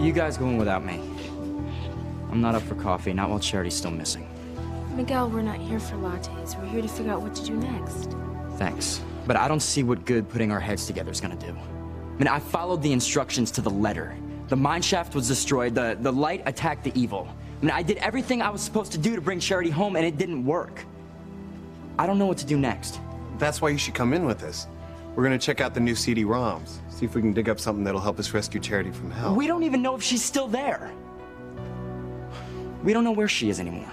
You guys going without me. I'm not up for coffee, not while Charity's still missing. Miguel, we're not here for lattes. We're here to figure out what to do next. Thanks. But I don't see what good putting our heads together is gonna do. I mean, I followed the instructions to the letter. The mine shaft was destroyed, the light attacked the evil. I mean, I did everything I was supposed to do to bring Charity home, and it didn't work. I don't know what to do next. That's why you should come in with us. We're gonna check out the new CD-ROMs, see if we can dig up something that'll help us rescue Charity from hell. We don't even know if she's still there. We don't know where she is anymore.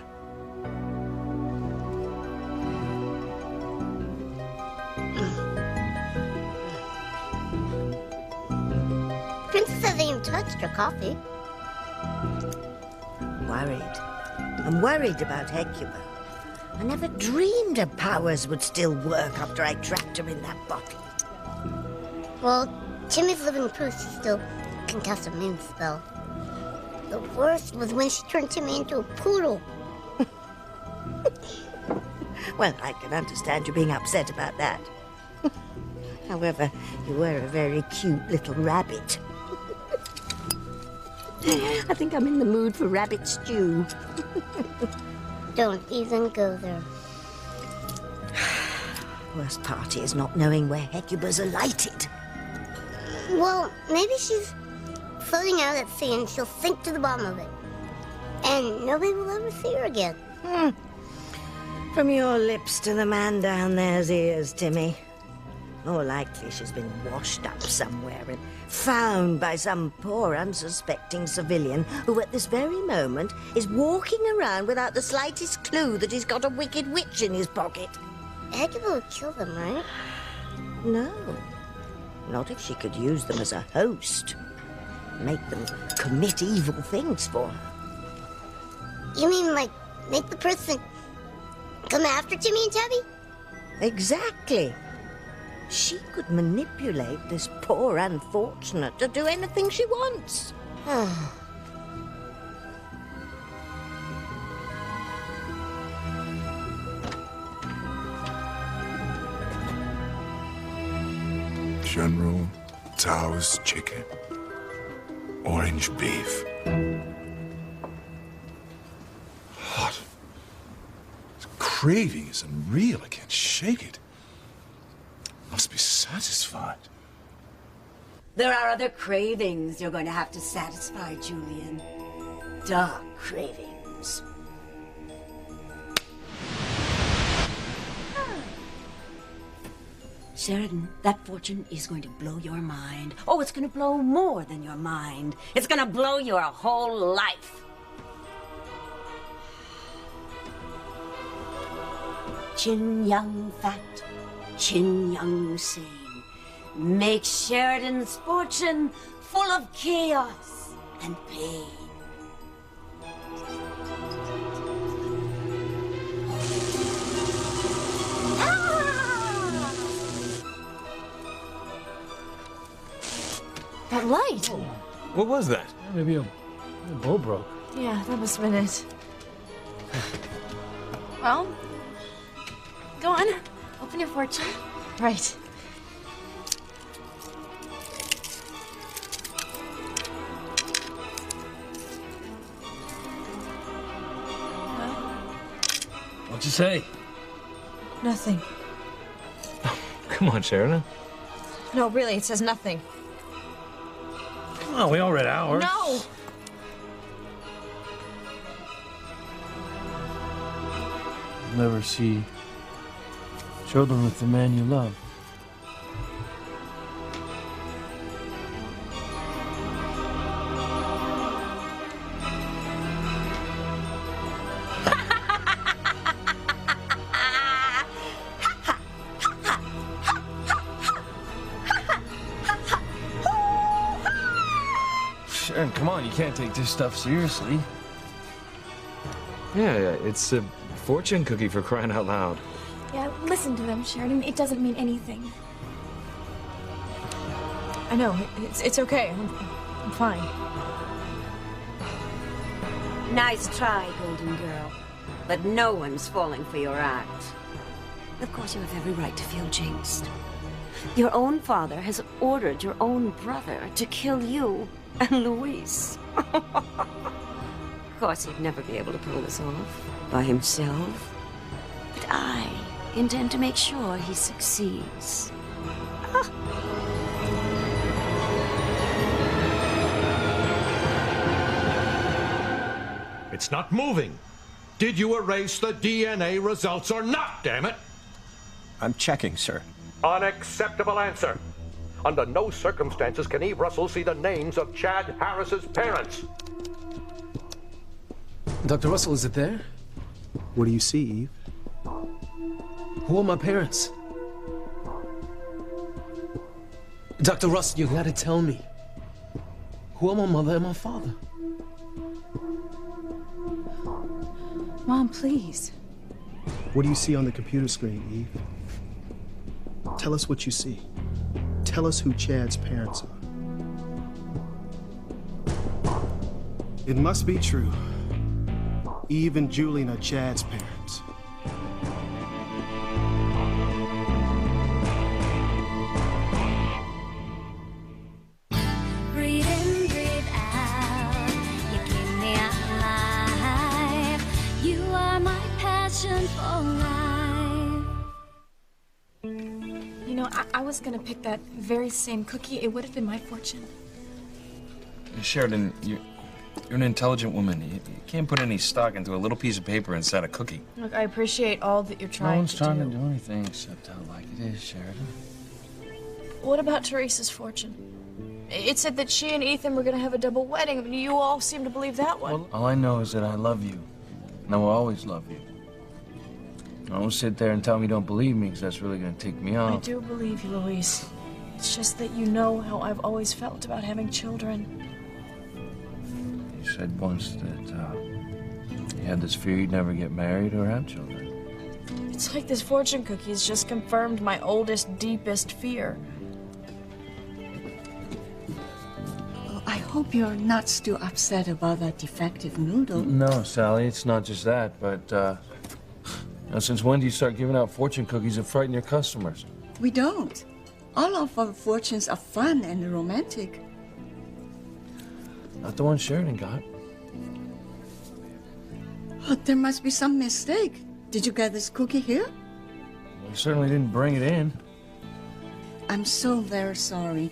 Princess hasn't even touched her coffee. I'm worried about Hecuba. I never dreamed her powers would still work after I trapped her in that bottle. Well, Timmy's living proof she still can cast a moon spell. The worst was when she turned Timmy into a poodle. Well, I can understand you being upset about that. However, you were a very cute little rabbit. I think I'm in the mood for rabbit stew. Don't even go there. Worst part is not knowing where Hecuba's alighted. Well, maybe she's floating out at sea and she'll sink to the bottom of it. And nobody will ever see her again. From your lips to the man down there's ears, Timmy. More likely she's been washed up somewhere and found by some poor unsuspecting civilian who at this very moment is walking around without the slightest clue that he's got a wicked witch in his pocket. Hecuba would kill them, right? No. Not if she could use them as a host. Make them commit evil things for her. You mean, like, make the person come after Timmy and Tabby? Exactly. She could manipulate this poor unfortunate to do anything she wants. General Tao's chicken. Orange beef. Hot. This craving is unreal. I can't shake it. Must be satisfied. There are other cravings you're going to have to satisfy, Julian. Dark cravings. Sheridan, that fortune is going to blow your mind. Oh, it's going to blow more than your mind. It's going to blow your whole life. Chin Young Fat, Chin Young Sane. Make Sheridan's fortune full of chaos and pain. That light! What was that? Maybe a bow broke. Yeah, that must have been it. Well, go on. Open your fortune. Right. What'd you say? Nothing. Come on, Sheridan. No, really, it says nothing. Come on, we all read ours. No! Never see children with the man you love. Sharon, come on, you can't take this stuff seriously. Yeah, it's a fortune cookie for crying out loud. Yeah, listen to them, Sheridan. It doesn't mean anything. I know. It's okay. I'm fine. Nice try, Golden Girl. But no one's falling for your act. Of course, you have every right to feel jinxed. Your own father has ordered your own brother to kill you. And Luis. Of course, he'd never be able to pull this off by himself. But I intend to make sure he succeeds. It's not moving. Did you erase the DNA results or not, damn it? I'm checking, sir. Unacceptable answer. Under no circumstances can Eve Russell see the names of Chad Harris's parents. Dr. Russell, is it there? What do you see, Eve? Who are my parents? Dr. Russell, you gotta tell me. Who are my mother and my father? Mom, please. What do you see on the computer screen, Eve? Tell us what you see. Tell us who Chad's parents are. It must be true. Eve and Julian are Chad's parents. Breathe in, breathe out. You keep me alive. You are my passion for life. You know, I was gonna pick that very same cookie. It would have been my fortune. Sheridan, you're an intelligent woman. You can't put any stock into a little piece of paper inside a cookie. Look, I appreciate all that you're No trying one's to trying do. to do anything except tell it like it is, Sheridan. What about Teresa's fortune? It said that she and Ethan were gonna have a double wedding. I mean, you all seem to believe that one. All I know is that I love you, and I will always love you. Don't sit there and tell me you don't believe me, because that's really going to tick me I off. do believe you, Luis. It's just that you know how I've always felt about having children. You said once that you had this fear you'd never get married or have children. It's like this fortune cookie has just confirmed my oldest, deepest fear. Well, I hope you're not still upset about that defective noodle. No, Sally, it's not just that, but now, since when do you start giving out fortune cookies that frighten your customers? We don't. All of our fortunes are fun and romantic. Not the one Sheridan got. Oh, there must be some mistake. Did you get this cookie here? Well, you certainly didn't bring it in. I'm so very sorry.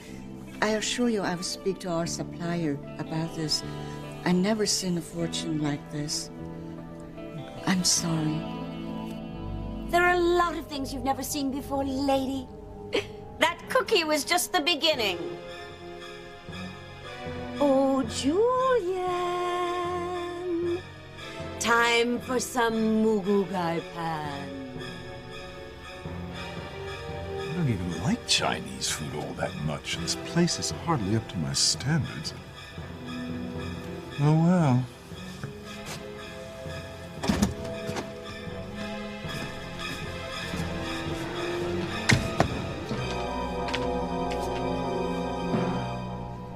I assure you I will speak to our supplier about this. I've never seen a fortune like this. I'm sorry. There are a lot of things you've never seen before, lady. That cookie was just the beginning. Oh, Julian. Time for some mugugai pan. I don't even like Chinese food all that much, and this place is hardly up to my standards. Oh, well.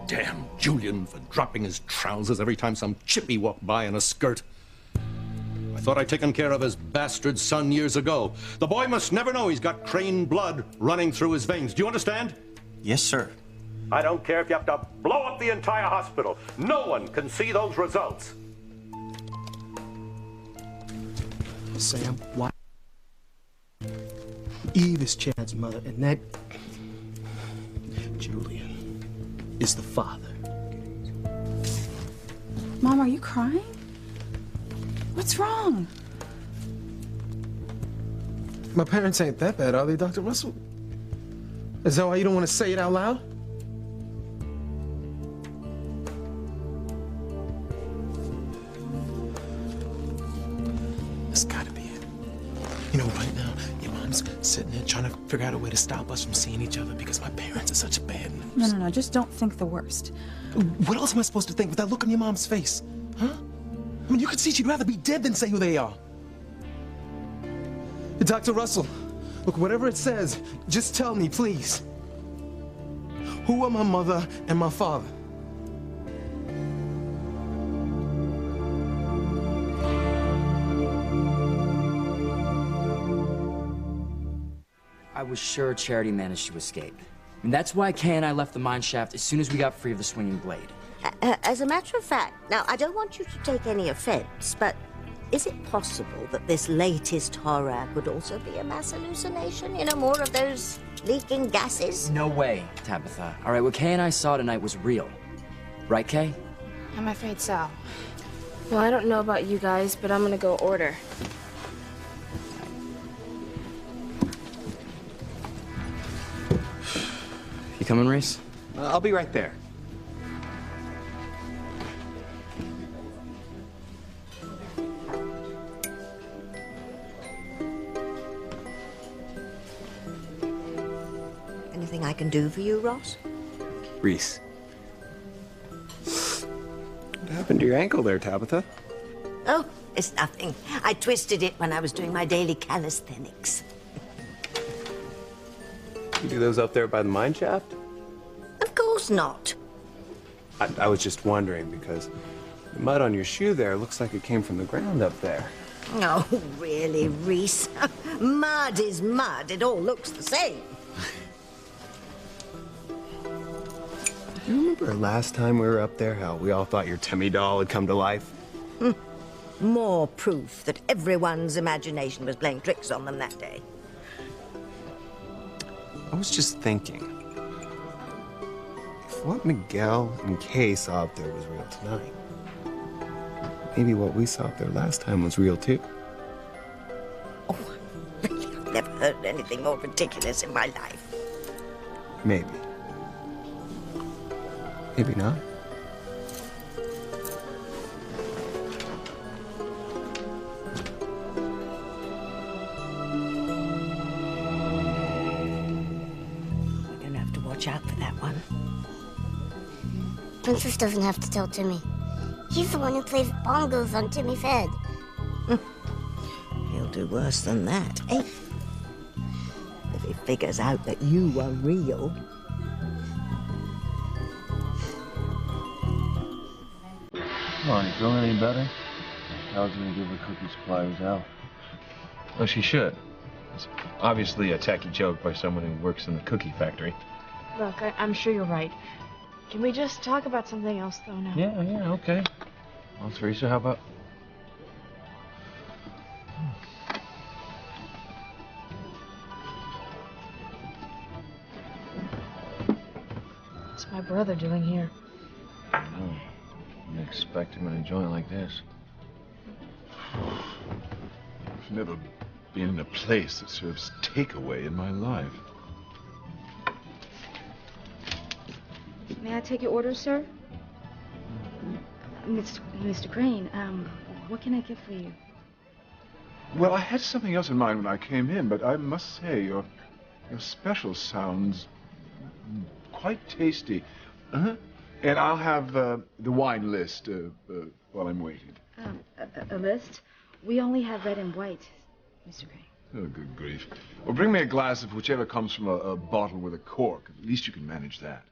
Damn Julian for dropping his trousers every time some chippy walked by in a skirt. I thought I'd taken care of his bastard son years ago. The boy must never know he's got Crane blood running through his veins. Do you understand? Yes, sir. I don't care if you have to blow up the entire hospital. No one can see those results. Sam, why? Eve is Chad's mother, and that Julian is the father. Mom, are you crying? What's wrong? My parents ain't that bad, are they, Dr. Russell? Is that why you don't want to say it out loud? That's gotta be it. You know, right now, your mom's sitting there trying to figure out a way to stop us from seeing each other because my parents are such bad news. No, just don't think the worst. What else am I supposed to think with that look on your mom's face? Huh? I mean, you could see she'd rather be dead than say who they are. Dr. Russell, look, whatever it says, just tell me, please. Who are my mother and my father? I was sure Charity managed to escape. And that's why Kay and I left the mine shaft as soon as we got free of the swinging blade. As a matter of fact, now, I don't want you to take any offense, but is it possible that this latest horror could also be a mass hallucination? You know, more of those leaking gases? No way, Tabitha. All right, what Kay and I saw tonight was real. Right, Kay? I'm afraid so. Well, I don't know about you guys, but I'm gonna go order. You coming, Reese? I'll be right there. Anything I can do for you, Ross? Reese. What happened to your ankle there, Tabitha? Oh, it's nothing. I twisted it when I was doing my daily calisthenics. You do those up there by the mine shaft? Of course not. I was just wondering because the mud on your shoe there looks like it came from the ground up there. Oh, really, Reese? Mud is mud. It all looks the same. Do you remember last time we were up there, how we all thought your Timmy doll had come to life? More proof that everyone's imagination was playing tricks on them that day. I was just thinking, if what Miguel and Kay saw up there was real tonight, maybe what we saw up there last time was real too. I've never heard anything more ridiculous in my life. Maybe. Maybe not. We're gonna have to watch out for that one. Princess doesn't have to tell Timmy. He's the one who plays bongos on Timmy's head. He'll do worse than that, eh? If he figures out that you are real. Come on, you feeling any better? How's gonna give her cookie suppliers out? Well, she should. It's obviously a tacky joke by someone who works in the cookie factory. Look, I'm sure you're right. Can we just talk about something else, though, now? Yeah, okay. Well, Teresa, how about... What's my brother doing here? I don't know. Didn't expect him in a joint like this. I've never been in a place that serves takeaway in my life. May I take your order, sir? Mr. Crane, what can I get for you? Well, I had something else in mind when I came in, but I must say your special sounds quite tasty. And I'll have the wine list while I'm waiting. A list? We only have red and white, Mr. Crane. Oh, good grief. Well, bring me a glass of whichever comes from a bottle with a cork. At least you can manage that.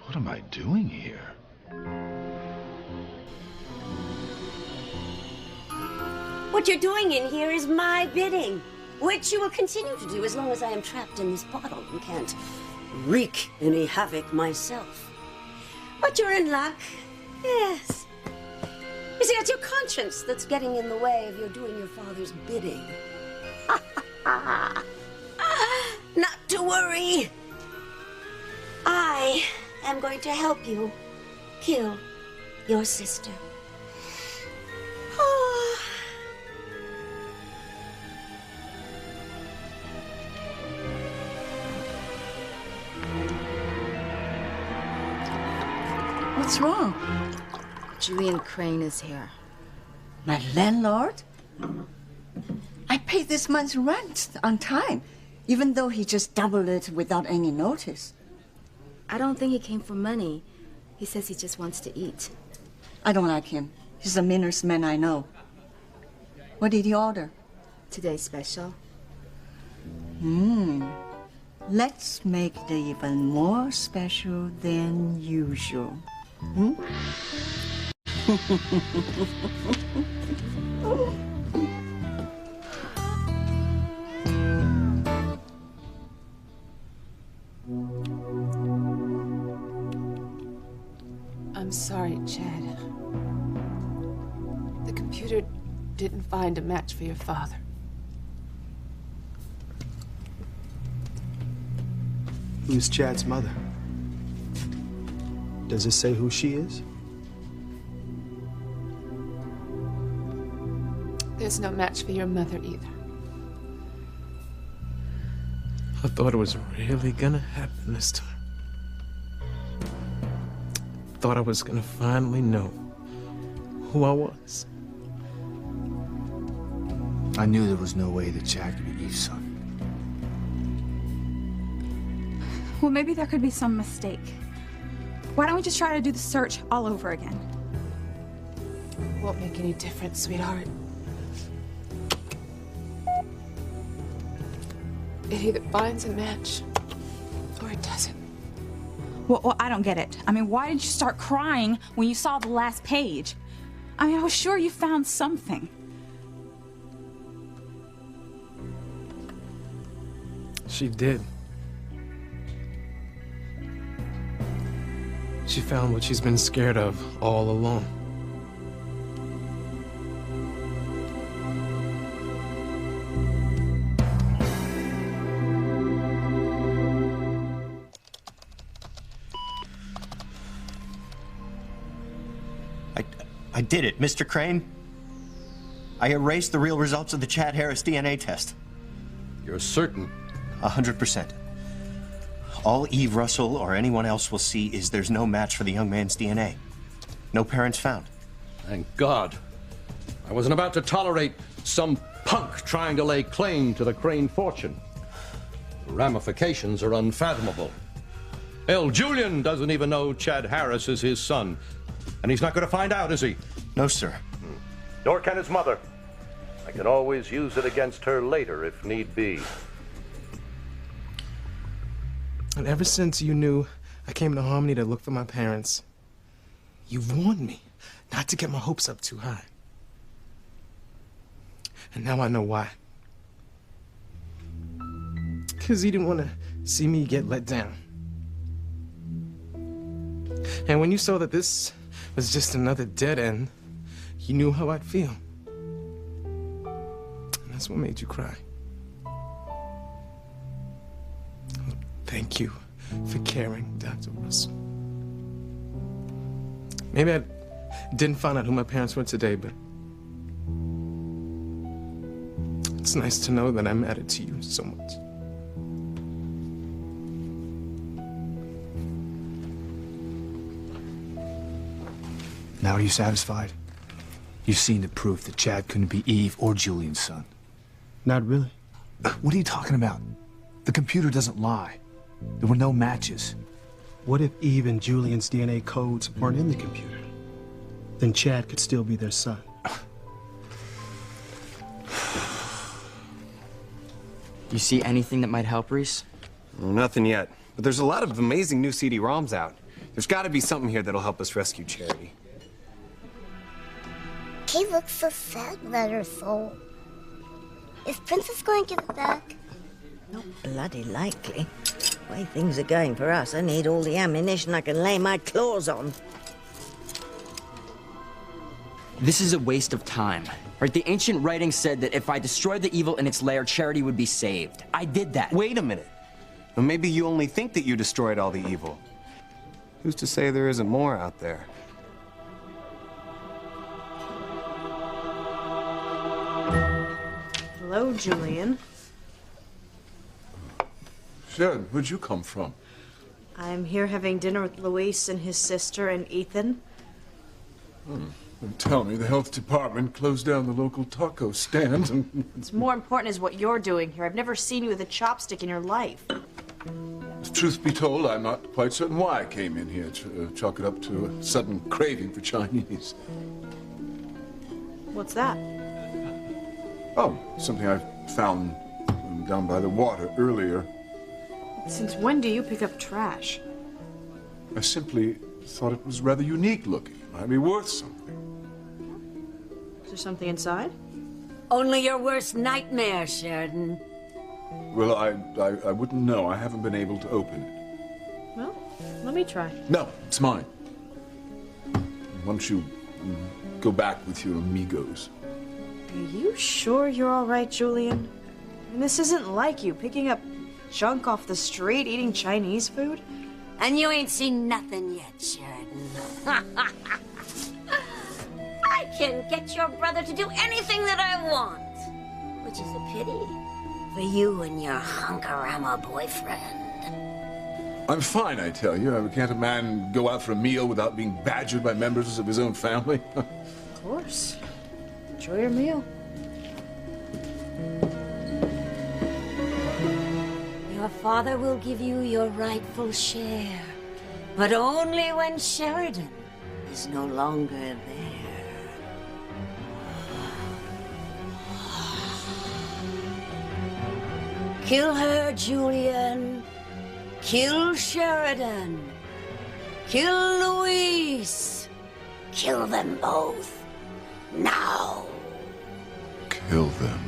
What am I doing here? What you're doing in here is my bidding, which you will continue to do as long as I am trapped in this bottle and can't wreak any havoc myself. But you're in luck, yes. You see, it's your conscience that's getting in the way of your doing your father's bidding. Not to worry. I am going to help you kill your sister. What's wrong? Julian Crane is here. My landlord? I paid this month's rent on time, even though he just doubled it without any notice. I don't think he came for money. He says he just wants to eat. I don't like him. He's the meanest man I know. What did he order? Today's special. Let's make it even more special than usual. Hmm? I'm sorry, Chad. The computer didn't find a match for your father. Who's Chad's mother? Does it say who she is? There's no match for your mother either. I thought it was really gonna happen this time. Thought I was gonna finally know who I was. I knew there was no way that Chad could be Eve's son. Well, maybe there could be some mistake. Why don't we just try to do the search all over again? Won't make any difference, sweetheart. It either finds a match or it doesn't. Well, I don't get it. I mean, why did you start crying when you saw the last page? I mean, I was sure you found something. She did. She found what she's been scared of all along. I did it, Mr. Crane. I erased the real results of the Chad Harris DNA test. You're certain? 100%. All Eve Russell or anyone else will see is there's no match for the young man's DNA. No parents found. Thank God. I wasn't about to tolerate some punk trying to lay claim to the Crane fortune. The ramifications are unfathomable. Hell, Julian doesn't even know Chad Harris is his son. And he's not going to find out, is he? No, sir. Nor can his mother. I can always use it against her later if need be. And ever since you knew I came to Harmony to look for my parents, you've warned me not to get my hopes up too high. And now I know why. Because you didn't want to see me get let down. And when you saw that this was just another dead end, you knew how I'd feel. And that's what made you cry. Thank you for caring, Dr. Russell. Maybe I didn't find out who my parents were today, but it's nice to know that I mattered to you so much. Now are you satisfied? You've seen the proof that Chad couldn't be Eve or Julian's son. Not really. What are you talking about? The computer doesn't lie. There were no matches. What if Eve and Julian's DNA codes weren't in the computer? Then Chad could still be their son. You see anything that might help, Reese? Well, nothing yet. But there's a lot of amazing new CD-ROMs out. There's got to be something here that'll help us rescue Charity. Kay looks so sad without her soul. Is Princess going to give it back? Not bloody likely. The way things are going for us, I need all the ammunition I can lay my claws on. This is a waste of time. Right? The ancient writing said that if I destroyed the evil in its lair, Charity would be saved. I did that. Wait a minute. Well, maybe you only think that you destroyed all the evil. Who's to say there isn't more out there? Hello, Julian. Sharon, where'd you come from? I'm here having dinner with Luis and his sister and Ethan. Don't tell me the health department closed down the local taco stand. What's more important is what you're doing here. I've never seen you with a chopstick in your life. Truth be told, I'm not quite certain why I came in here. Chalk it up to a sudden craving for Chinese. What's that? Oh, something I found down by the water earlier. Since when do you pick up trash? I simply thought it was rather unique looking. It might be worth something. Is there something inside? Only your worst nightmare, Sheridan. Well, I wouldn't know. I haven't been able to open it. Well, let me try. No, it's mine. don't you go back with your amigos? Are you sure you're all right, Julian? I mean, this isn't like you, picking up junk off the street, eating Chinese food. And you ain't seen nothing yet, Sheridan. I can get your brother to do anything that I want, which is a pity for you and your hunkarama boyfriend. I'm fine, I tell you. Can't a man go out for a meal without being badgered by members of his own family? Of course. Enjoy your meal. Your father will give you your rightful share, but only when Sheridan is no longer there. Kill her, Julian. Kill Sheridan. Kill Luis. Kill them both. Now. Kill them.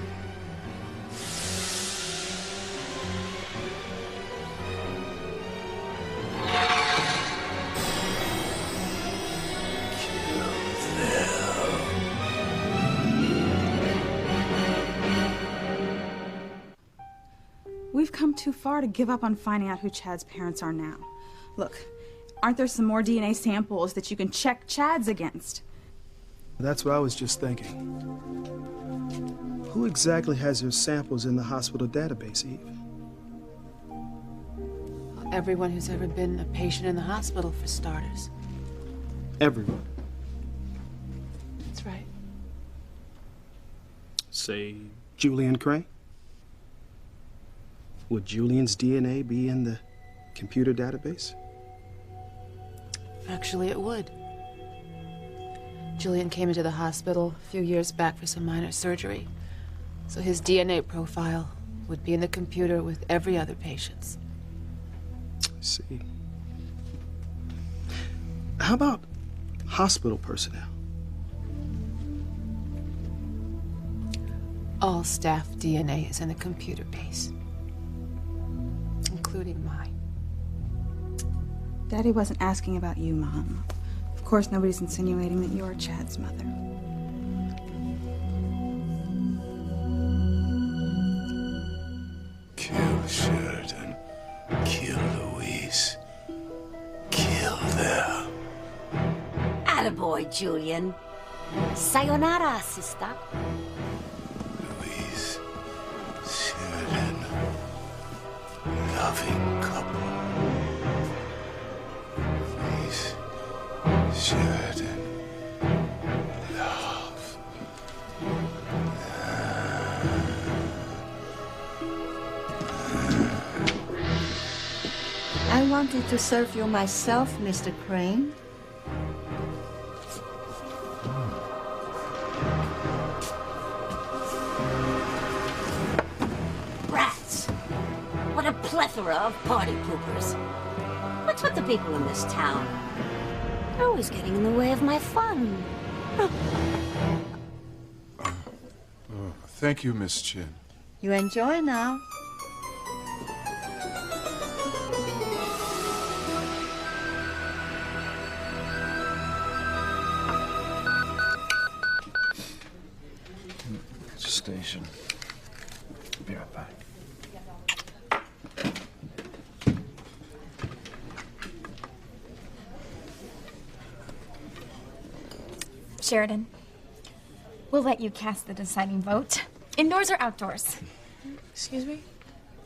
We've come too far to give up on finding out who Chad's parents are now. Look, aren't there some more DNA samples that you can check Chad's against? That's what I was just thinking. Who exactly has your samples in the hospital database, Eve? Everyone who's ever been a patient in the hospital, for starters. Everyone. That's right. Say, Julian Crane? Would Julian's DNA be in the computer database? Actually, it would. Julian came into the hospital a few years back for some minor surgery, so his DNA profile would be in the computer with every other patient's. I see. How about hospital personnel? All staff DNA is in the computer base, including mine. Daddy wasn't asking about you, Mom. Of course, nobody's insinuating that you're Chad's mother. Kill Sheridan. Kill Luis. Kill them. Attaboy, Julian. Sayonara, sister. Luis. Sheridan. Loving couple. Luis. Sheridan. Love. I wanted to serve you myself, Mr. Crane. Rats. What a plethora of party poopers. What's with the people in this town? They're always getting in the way of my fun. Thank you, Miss Chin. You enjoy now. Station. Be right back. Sheridan, we'll let you cast the deciding vote. Indoors or outdoors? Excuse me?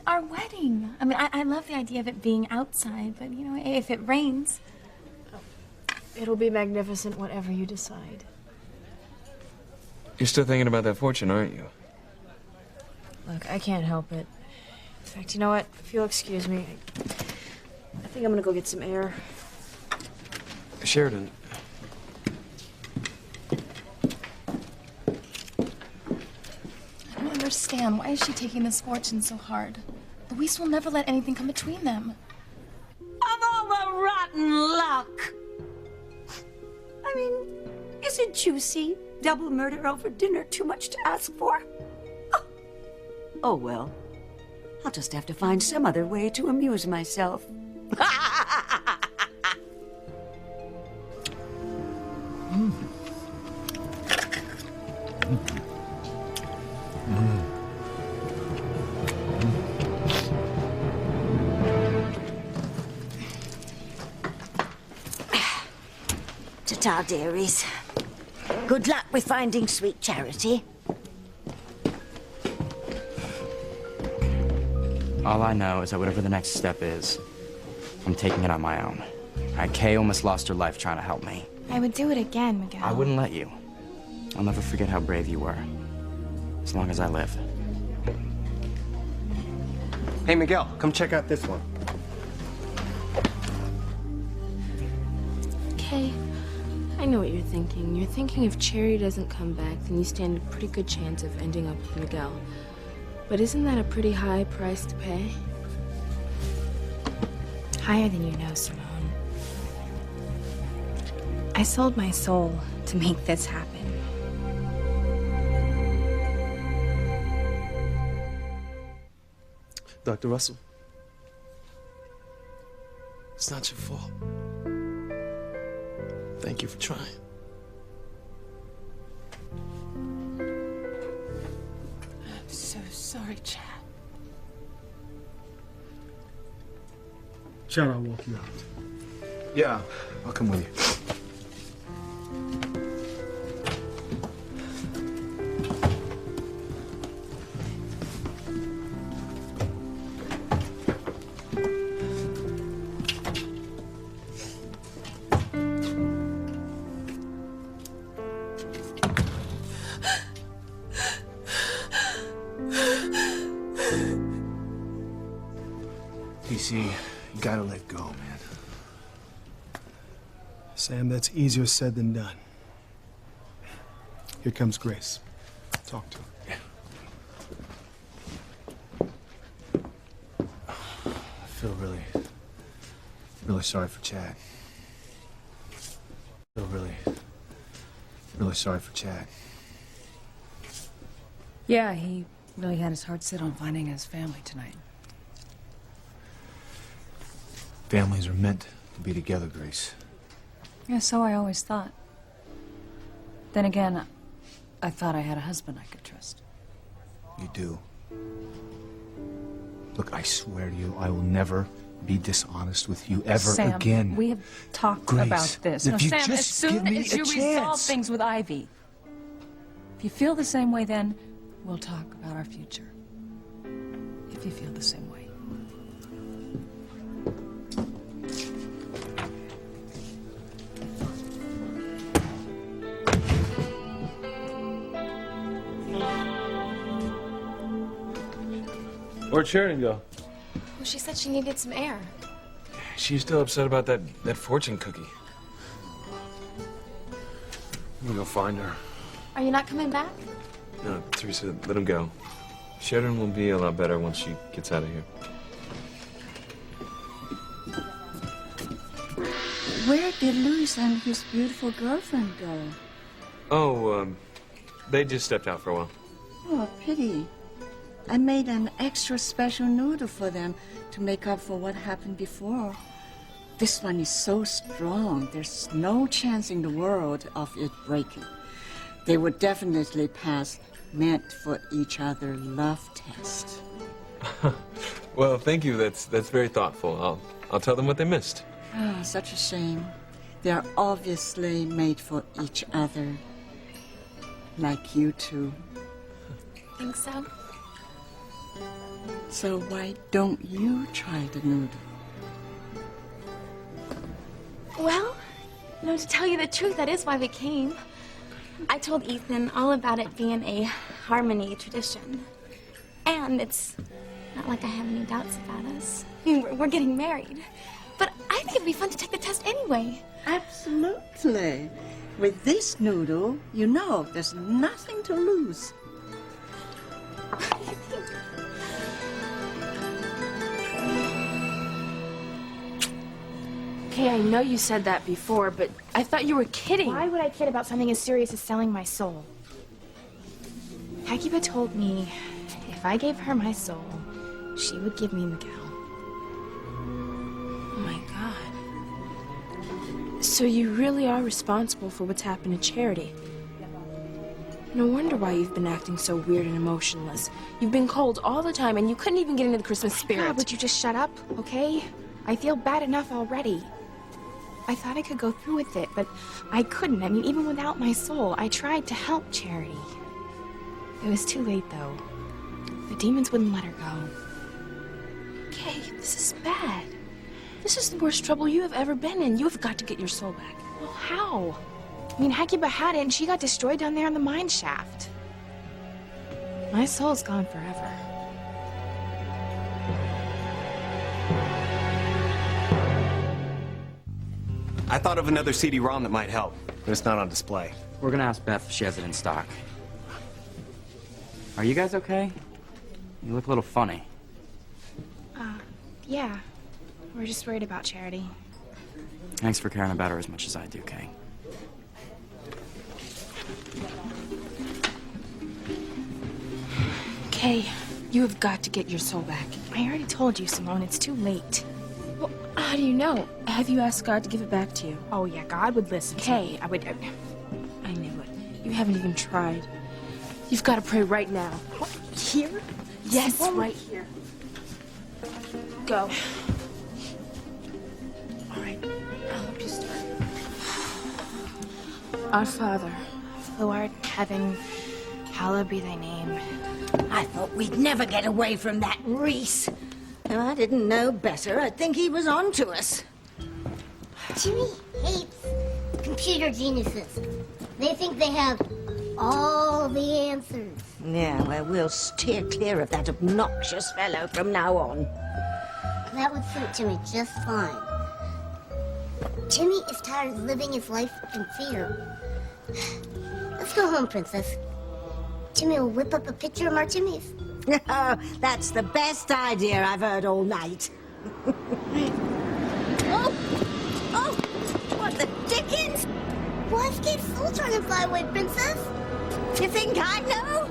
Our wedding. I mean, I love the idea of it being outside, but, you know, if it rains... It'll be magnificent, whatever you decide. You're still thinking about that fortune, aren't you? Look, I can't help it. In fact, you know what? If you'll excuse me, I think I'm gonna go get some air. Sheridan. I don't understand. Why is she taking this fortune so hard? Luis will never let anything come between them. Of all the rotten luck! I mean, is it juicy? Double murder over dinner too much to ask for? Oh well. I'll just have to find some other way to amuse myself. ta-ta, dearies. Good luck with finding Sweet Charity. All I know is that whatever the next step is, I'm taking it on my own. Kay almost lost her life trying to help me. I would do it again, Miguel. I wouldn't let you. I'll never forget how brave you were. As long as I live. Hey, Miguel, come check out this one. Kay, I know what you're thinking. You're thinking if Cherry doesn't come back, then you stand a pretty good chance of ending up with Miguel. But isn't that a pretty high price to pay? Higher than you know, Simone. I sold my soul to make this happen. Dr. Russell, it's not your fault. Thank you for trying. I'm so sorry, Chad. Chad, I'll walk you out. Yeah, I'll come with you. PC, you gotta let go, man. Sam, that's easier said than done. Here comes Grace. Talk to her. I feel really sorry for Chad. I feel really sorry for Chad. Yeah, he really had his heart set on finding his family tonight. Families are meant to be together, Grace. Yeah, so I always thought. Then again, I thought I had a husband I could trust. You do. Look, I swear to you, I will never be dishonest with you ever Sam, again. we have talked Grace, about this. if No, you Sam, as just give soon me as a you resolve chance. things with Ivy, if you feel the same way, then we'll talk about our future. If you feel the same way. Where'd Sheridan go? Well, she said she needed some air. She's still upset about that fortune cookie. I'm gonna go find her. Are you not coming back? No, Teresa, let him go. Sheridan will be a lot better once she gets out of here. Where did Luis and his beautiful girlfriend go? Oh, they just stepped out for a while. Oh, pity. I made an extra special noodle for them to make up for what happened before. This one is so strong, there's no chance in the world of it breaking. They would definitely pass meant for each other love test. Well, thank you. That's very thoughtful. I'll tell them what they missed. Ah, such a shame. They're obviously made for each other. Like you two. Think so? So why don't you try the noodle? Well, no, to tell you the truth, that is why we came. I told Ethan all about it being a harmony tradition. And it's not like I have any doubts about us. I mean, we're getting married. But I think it'd be fun to take the test anyway. Absolutely. With this noodle, you know there's nothing to lose. Okay, I know you said that before, but I thought you were kidding. Why would I kid about something as serious as selling my soul? Hakiba told me if I gave her my soul, she would give me Miguel. Oh my God. So you really are responsible for what's happened to Charity. No wonder why you've been acting so weird and emotionless. You've been cold all the time and you couldn't even get into the Christmas spirit. God, would you just shut up, okay? I feel bad enough already. I thought I could go through with it, but I couldn't. I mean, even without my soul, I tried to help Charity. It was too late, though. The demons wouldn't let her go. Kay, this is bad. This is the worst trouble you have ever been in. You've got to get your soul back. Well, how? I mean, Hecuba had it, and she got destroyed down there in the mine shaft. My soul's gone forever. I thought of another CD-ROM that might help, but it's not on display. We're gonna ask Beth if she has it in stock. Are you guys okay? You look a little funny. Yeah. We're just worried about Charity. Thanks for caring about her as much as I do, Kay. Kay, you have got to get your soul back. I already told you, Simone, it's too late. Well, how do you know? Have you asked God to give it back to you? Oh, yeah, God would listen. Kay, I knew it. You haven't even tried. You've got to pray right now. Here? Yes, right here. Go. All right, I'll help you start. Our Father, who art in heaven, hallowed be thy name. I thought we'd never get away from that Reese. If I didn't know better, I'd think he was on to us. Jimmy hates computer geniuses. They think they have all the answers. Yeah, well, we'll steer clear of that obnoxious fellow from now on. That would suit Jimmy just fine. Jimmy is tired of living his life in fear. Let's go home, Princess. Jimmy will whip up a picture of our Jimmys. Oh, that's the best idea I've heard all night. Oh, what the dickens? Why is Kate's soul trying to fly away, Princess? You think I know?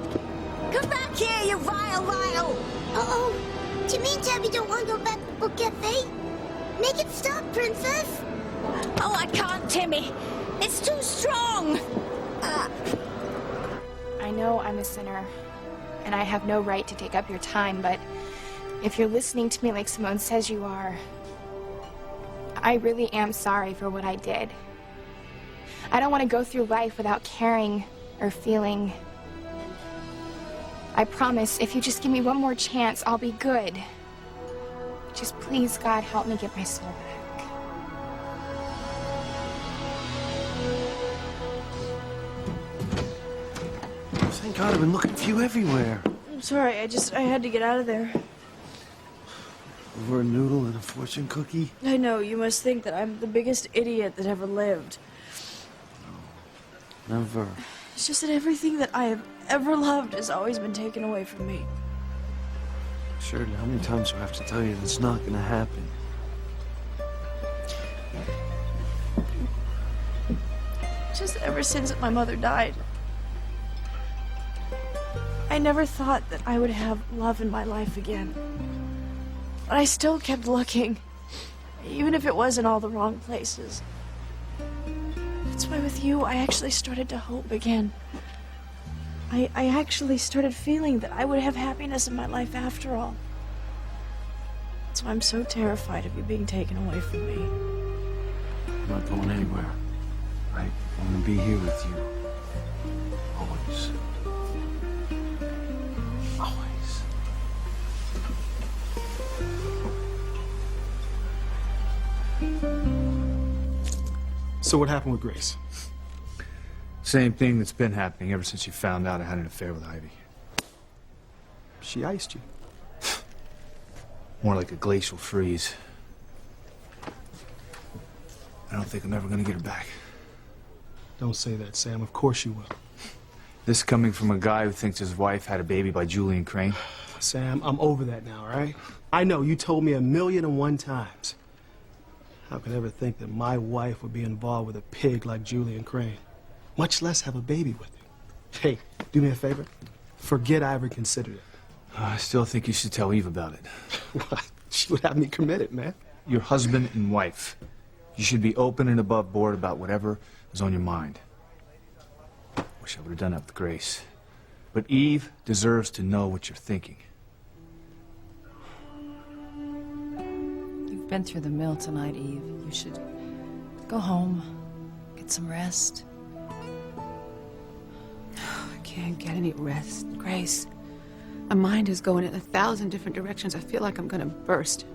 Come back here, you vile. Uh-oh. Jimmy and Tabby don't want to go back to the book cafe. Make it stop, Princess. Oh, I can't, Timmy. It's too strong. I know I'm a sinner, and I have no right to take up your time, but if you're listening to me like Simone says you are, I really am sorry for what I did. I don't want to go through life without caring or feeling. I promise, if you just give me one more chance, I'll be good. Just please, God, help me get my soul back. Thank God I've been looking for you everywhere. I'm sorry, I had to get out of there. Over a noodle and a fortune cookie? I know, you must think that I'm the biggest idiot that ever lived. Never. It's just that everything that I have ever loved has always been taken away from me. Shirley, how many times do I have to tell you that's not gonna happen? Just ever since my mother died, I never thought that I would have love in my life again. But I still kept looking, even if it was in all the wrong places. That's why with you, I actually started to hope again. I actually started feeling that I would have happiness in my life after all. That's why I'm so terrified of you being taken away from me. I'm not going anywhere. Right? I'm gonna be here with you. Always. Always. So what happened with Grace? Same thing that's been happening ever since you found out I had an affair with Ivy. She iced you. More like a glacial freeze. I don't think I'm ever gonna get her back. Don't say that, Sam. Of course you will. This coming from a guy who thinks his wife had a baby by Julian Crane? Sam, I'm over that now, all right? I know, you told me 1,000,001 times. How could I ever think that my wife would be involved with a pig like Julian Crane? Much less have a baby with him. Hey, do me a favor. Forget I ever considered it. I still think you should tell Eve about it. What? She would have me committed, man. Your husband and wife. You should be open and above board about whatever is on your mind. Wish I would have done that with Grace. But Eve deserves to know what you're thinking. You've been through the mill tonight, Eve. You should Go home. Get some rest. I can't get any rest, Grace. My mind is going in 1,000 different directions. I feel like I'm gonna burst.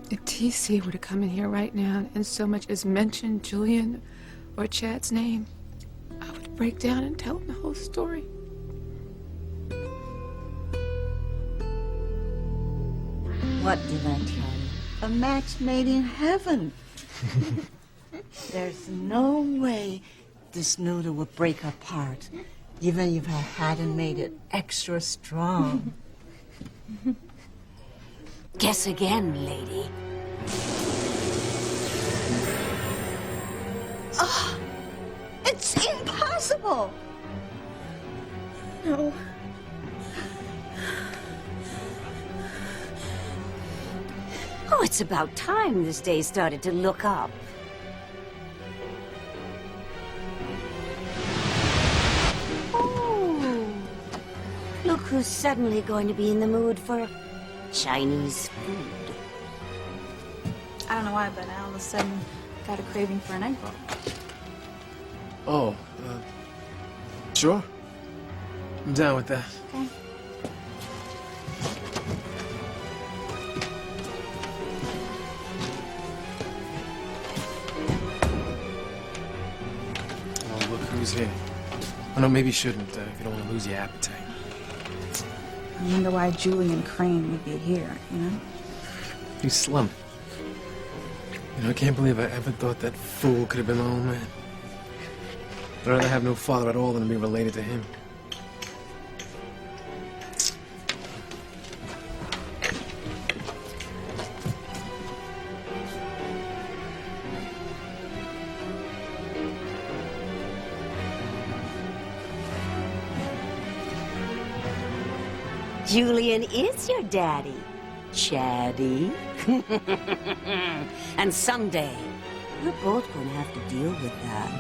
If TC were to come in here right now and so much as mention Julian or Chad's name, I would break down and tell him the whole story. What did I tell you? A match made in heaven. There's no way this noodle would break apart, even if I hadn't made it extra strong. Guess again, lady. Oh, it's impossible. No. Oh, it's about time this day started to look up. Oh, look who's suddenly going to be in the mood for Chinese food. I don't know why, but I all of a sudden got a craving for an egg roll. Oh, sure. I'm down with that. Okay. Oh, look who's here. Oh, no, maybe you shouldn't, if you don't want to lose your appetite. I wonder why Julian Crane would be here, you know? You slump. You know, I can't believe I ever thought that fool could have been my old man. I'd rather have no father at all than be related to him. Julian is your daddy, Chaddy. And someday, we're both gonna have to deal with that.